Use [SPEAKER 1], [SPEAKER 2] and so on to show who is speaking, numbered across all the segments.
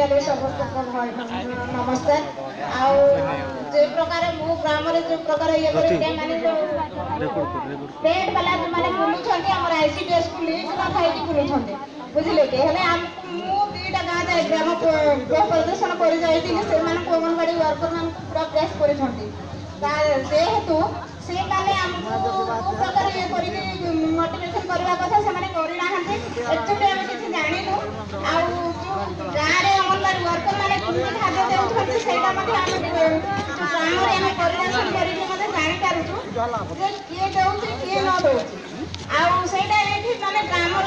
[SPEAKER 1] ଓଡ଼ିଆରେ ସମସ୍ତଙ୍କୁ ନମସ୍କାର। ଆଉ ଯେ ପ୍ରକାର ମୋ ଗ୍ରାମରେ ଯେ ପ୍ରକାର ଇଏ କରି ମାନେ ଟେଣ୍ଟ ବାଲା ମାନେ ବୁଲୁଛନ୍ତି ଆମର ICDSକୁ ଲିଙ୍କ ନ ଥାଇକି ବୁଲୁଛନ୍ତି ବୁଝିଲେ କି। ହେଲେ ମୁଁ ଦୁଇଟା ଗାଁ ଯାଇ ଗ୍ରାମ ପରିଦର୍ଶନ କରି ଯାଇଥିଲି, ସେମାନଙ୍କୁ ଅଙ୍ଗନବାଡ଼ି ୱାର୍କର ମାନଙ୍କୁ ପୁରା ପ୍ରେସ୍ କରିଛନ୍ତି। ଯେହେତୁ ସେମାନେ ଆମକୁ ଯେଉଁ ପ୍ରକାର ଇଏ କରିକି ମୋଟିଭେସନ କରିବା କଥା ସେମାନେ କରିନାହାନ୍ତି। ଏଥିପାଇଁ ଆମେ କିଛି ଜାଣିନୁ। ଆଉ ଯେଉଁ ଗାଁରେ ଅଙ୍ଗନବାଡ଼ି ୱାର୍କର ମାନେ କେମିତି ଖାଦ୍ୟ ଦେଉଛନ୍ତି ସେଇଟା ମଧ୍ୟ ଆମେ ଯେଉଁ ଗ୍ରାମରେ ଆମେ ପରିଦର୍ଶନ କରିକି ମଧ୍ୟ ଜାଣିପାରୁଛୁ ଯେ କିଏ ଦେଉଛି କିଏ ନ ଦେଉଛି। ଆଉ ସେଇଟା ଏଇଠି ମାନେ ଗ୍ରାମର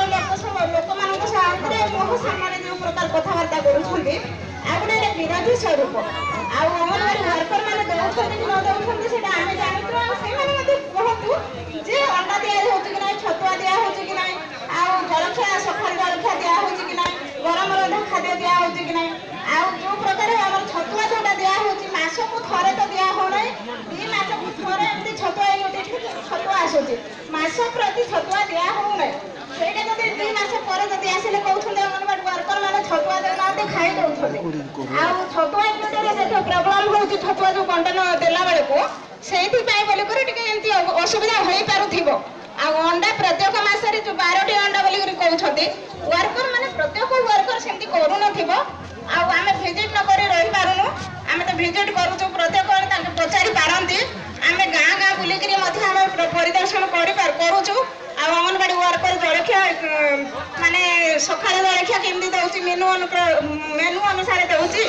[SPEAKER 1] ଲୋକମାନଙ୍କ ସାଥିରେ ମୋ ସାମ୍ନାରେ ଯେଉଁ ପ୍ରକାର କଥାବାର୍ତ୍ତା କରୁଛନ୍ତି ଆଉ ଗୋଟେ ବିରୋଧୀ ସ୍ୱରୂପ। ଆଉ ଅଙ୍ଗନବାଡ଼ି ୱାର୍କର ମାନେ ଦେଉଛନ୍ତି କି ନ ଦେଉଛନ୍ତି ସେଇଟା ଆମେ ଜାଣିଛୁ। ଆଉ ସେମାନେ ମଧ୍ୟ କୁହନ୍ତୁ ଯେ ଅଣ୍ଡା ଦିଆହେଉଛି କି ନାହିଁ, ଛତୁଆ ଦିଆହେଉଛି କି ନାହିଁ, ଆଉ ଜଳଖିଆ ସକାଳ ଜଳଖିଆ ଦିଆହେଉଛି କି ନାହିଁ, ଗରମ ରନ୍ଧା ଖାଦ୍ୟ ଦିଆହେଉଛି କି ନାହିଁ। ଆଉ ଯେଉଁ ପ୍ରକାର ଆମର ଛତୁଆ ଯେଉଁଟା ଦିଆହେଉଛି ମାସକୁ ଥରେ ତ ଦିଆ ହେଉନାହିଁ, 2 ମାସକୁ ଥରେ ଏମିତି ଛତୁଆ ଛତୁଆ ଆସୁଛି, ମାସ ପ୍ରତି ଛତୁଆ ଦିଆ ହେଉନାହିଁ। ସେଇଟା ଯଦି 2 ମାସ ପରେ ଯଦି ଆସିଲେ କହୁଛନ୍ତି ଅଙ୍ଗନବାଡ଼ି ୱାର୍କର ମାନେ ଛତୁଆ ଦେଉନାହାନ୍ତି, ଖାଇ ଦେଉଛନ୍ତି। ଆଉ ଛତୁଆ ଇତ୍ୟାଦିରେ ଯେତେ ପ୍ରୋବ୍ଲେମ୍ ହେଉଛି ଛତୁଆ ଯେଉଁ ବଣ୍ଟନ ଦେଲା ବେଳକୁ ସେଇଥିପାଇଁ ବୋଲିକରି ଟିକେ ଏମିତି ଅସୁବିଧା ହୋଇପାରୁଥିବ। ଆଉ ଅଣ୍ଡା ପ୍ରତ୍ୟେକ ମାସରେ ଯେଉଁ 12ଟି ଅଣ୍ଡା ବୋଲିକରି କହୁଛନ୍ତି ୱାର୍କର ମାନେ ପ୍ରତ୍ୟେକ ୱାର୍କର ସେମିତି କରୁନଥିବ। ଆଉ ଆମେ ଭିଜିଟ୍ ନ କରି ରହିପାରୁନୁ। ଆମେ ତ ଭିଜିଟ୍ କରୁଛୁ, ପ୍ରତ୍ୟେକ ତାଙ୍କୁ ପଚାରି ପାରନ୍ତି। ଆମେ ଗାଁ ଗାଁ ବୁଲିକିରି ମଧ୍ୟ ଆମେ ପରିଦର୍ଶନ କରୁଛୁ। ଆଉ ଅଙ୍ଗନବାଡ଼ି ୱାର୍କର ଜଳଖିଆ ମାନେ ସକାଳ ଜଳଖିଆ କେମିତି ଦେଉଛି, ମେନୁ ଅନୁସାରେ ଦେଉଛି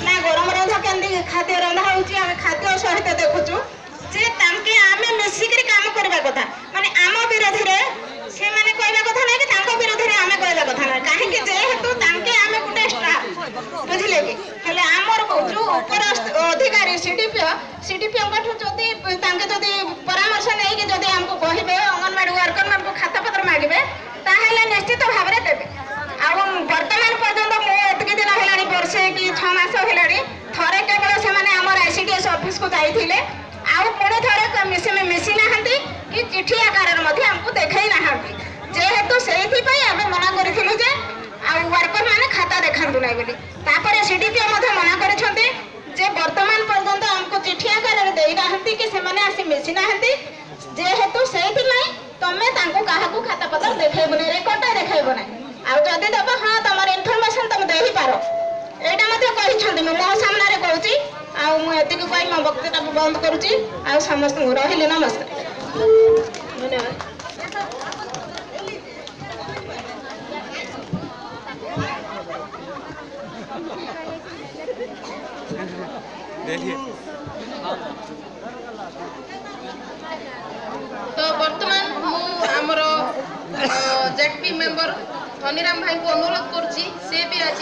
[SPEAKER 1] ନା ଗରମ ରନ୍ଧା କେମିତି ଖାଦ୍ୟ ରନ୍ଧା ହେଉଛି ଆମେ ଖାଦ୍ୟ ସହିତ ଦେଖୁଛୁ। ଯେ ତାଙ୍କେ ଆମେ ମିଶିକିରି କାମ କରିବା କଥା, ମାନେ ଆମ ବିରୋଧରେ ସେମାନେ କହିବା କଥା ନାହିଁ କି ତାଙ୍କ ବିରୋଧରେ ଆମେ କହିବା କଥା ନାହିଁ। କାହିଁକି ଯେହେତୁ ତାଙ୍କେ ଆମେ ଗୋଟେ ଷ୍ଟାଫ୍ ବୁଝିଲେ କି। ହେଲେ ଆମର ଯେଉଁ ଉପର ଅଧିକାରୀ ସିଡିପିଓଙ୍କଠୁ ଯଦି ତାଙ୍କେ ଯଦି ପରାମର୍ଶ ନେଇକି ଯଦି ଆମକୁ କହିବେ ଅଙ୍ଗନବାଡ଼ି ୱାର୍କର ମାନଙ୍କୁ ଖାତାପତ୍ର ମାଗିବେ ତାହେଲେ ନିଶ୍ଚିତ ଭାବରେ ଦେବେ। ଆଉ ବର୍ତ୍ତମାନ ପର୍ଯ୍ୟନ୍ତ ମୁଁ ଏତିକି ଦିନ ହେଲାଣି, ବର୍ଷେ କି 6 ମାସ ହେଲାଣି, ଥରେ କେବଳ ସେମାନେ ଆମର ICDS ଅଫିସକୁ ଯାଇଥିଲେ। ଆଉ ପୁଣି ଥରେ ମିଶି ନାହାନ୍ତି କି ଚିଠି ଆକାରରେ ମଧ୍ୟ ଆମକୁ ଦେଖାଇ ନାହାନ୍ତି। ଯେହେତୁ ସେଇଥିପାଇଁ ଆମେ ମନା କରିଥିଲୁ ଯେ ଆଉ ୱାର୍କର ମାନେ ଖାତା ଦେଖାନ୍ତୁ ନାହିଁ ବୋଲି। ତାପରେ ସିଡିପିଓ ମଧ୍ୟ ମନା କରିଛନ୍ତି ଯେ ବର୍ତ୍ତମାନ ପର୍ଯ୍ୟନ୍ତ ଆମକୁ ଚିଠି ଆକାରରେ ଦେଇନାହାନ୍ତି କି ସେମାନେ ଆସି ମିଶି ନାହାନ୍ତି। ଯେହେତୁ ସେଇଥିପାଇଁ ତମେ ତାଙ୍କୁ କାହାକୁ ଖାତାପତ୍ର ଦେଖାଇବ ନାହିଁ, ରେକର୍ଡଟା ଦେଖାଇବ ନାହିଁ। ଆଉ ଯଦି ଦେବ ହଁ ତମର ଇନଫର୍ମେସନ ତମେ ଦେଇପାର, ଏଇଟା ମଧ୍ୟ କହିଛନ୍ତି। ମୁଁ ମୋ ସାମ୍ନାରେ କହୁଛି। ଆଉ ମୁଁ ଏତିକି କହି ମୋ ବକ୍ତବ୍ୟଟାକୁ ବନ୍ଦ କରୁଛି। ଆଉ ସମସ୍ତଙ୍କୁ ରହିଲି, ନମସ୍କାର, ଧନ୍ୟବାଦ।
[SPEAKER 2] तो बर्तमान मु आमर जेडपी मेंबर धनीराम भाई को अनुरोध करुच्ची, से भी आज